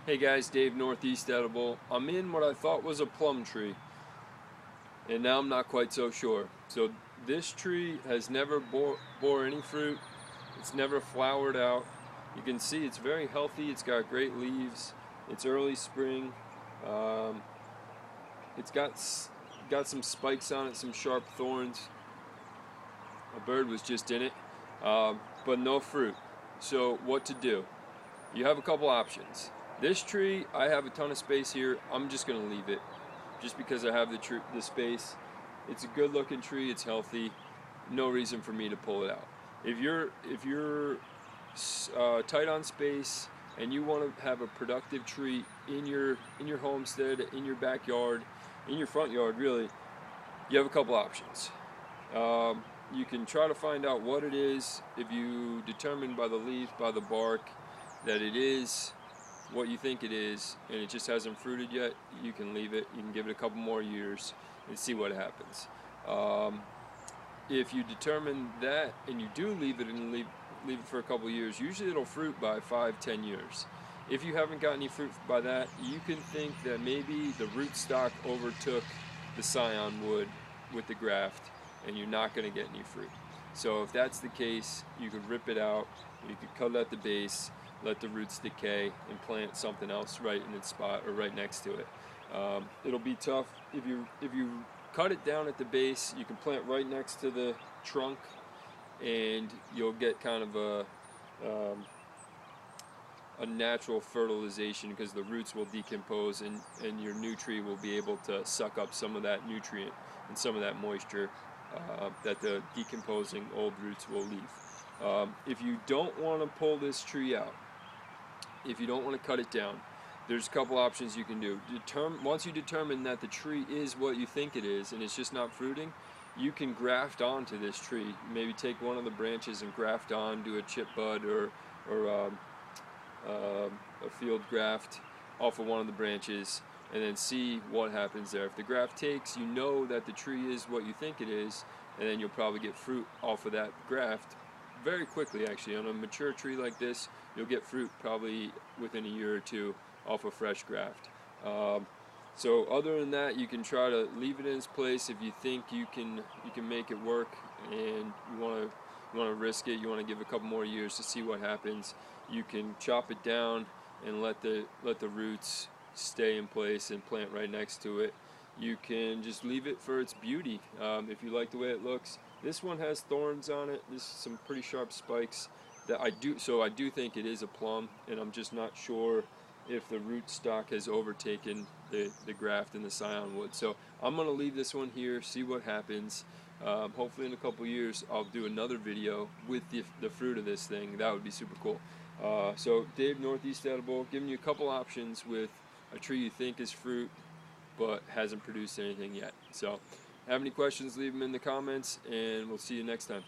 Hey guys, Dave, Northeast Edible. I'm in what I thought was a plum tree, and now I'm not quite so sure. So this tree has never bore any fruit. It's never flowered out. You can see it's very healthy. It's got great leaves. It's early spring. Um, it's got some spikes on it, some sharp thorns. A bird was just in it, but no fruit. So what to do? You have a couple options. This tree, I have a ton of space here. I'm just going to leave it just because I have the space. It's a good looking tree. It's healthy. No reason for me to pull it out. If you're tight on space and you want to have a productive tree in your homestead, in your backyard, in your front yard, really, you have a couple options. You can try to find out what it is. If you determine by the leaf, by the bark, that it is what you think it is and it just hasn't fruited yet, you can leave it. You can give it a couple more years and see what happens. If you determine that and you do leave it and leave it for a couple years, usually it'll fruit by 5-10 years. If you haven't got any fruit by that, you can think that maybe the rootstock overtook the scion wood with the graft and you're not going to get any fruit. So if that's the case, you could rip it out, you could cut it at the base, let the roots decay, and plant something else right in its spot or right next to it. It'll be tough if you cut it down at the base. You can plant right next to the trunk, and you'll get kind of a natural fertilization because the roots will decompose, and your new tree will be able to suck up some of that nutrient and some of that moisture that the decomposing old roots will leave. If you don't want to pull this tree out, if you don't want to cut it down, there's a couple options you can do. Once you determine that the tree is what you think it is and it's just not fruiting, you can graft onto this tree. Maybe take one of the branches and graft on, do a chip bud or a field graft off of one of the branches, and then see what happens there. If the graft takes, you know that the tree is what you think it is, and then you'll probably get fruit off of that graft very quickly. Actually, on a mature tree like this, you'll get fruit probably within a year or two off a fresh graft. So other than that, you can try to leave it in its place if you think you can make it work, and you want to risk it. You want to give a couple more years to see what happens. You can chop it down and let the roots stay in place and plant right next to it. You can just leave it for its beauty. If you like the way it looks. This one has thorns on it. This is some pretty sharp spikes that I do think it is a plum, and I'm just not sure if the rootstock has overtaken the graft and the scion wood. So I'm going to leave this one here, see what happens. Hopefully in a couple years I'll do another video with the fruit of this thing. That would be super cool. So Dave, Northeast Edible, giving you a couple options with a tree you think is fruit but hasn't produced anything yet. So have any questions, leave them in the comments, and we'll see you next time.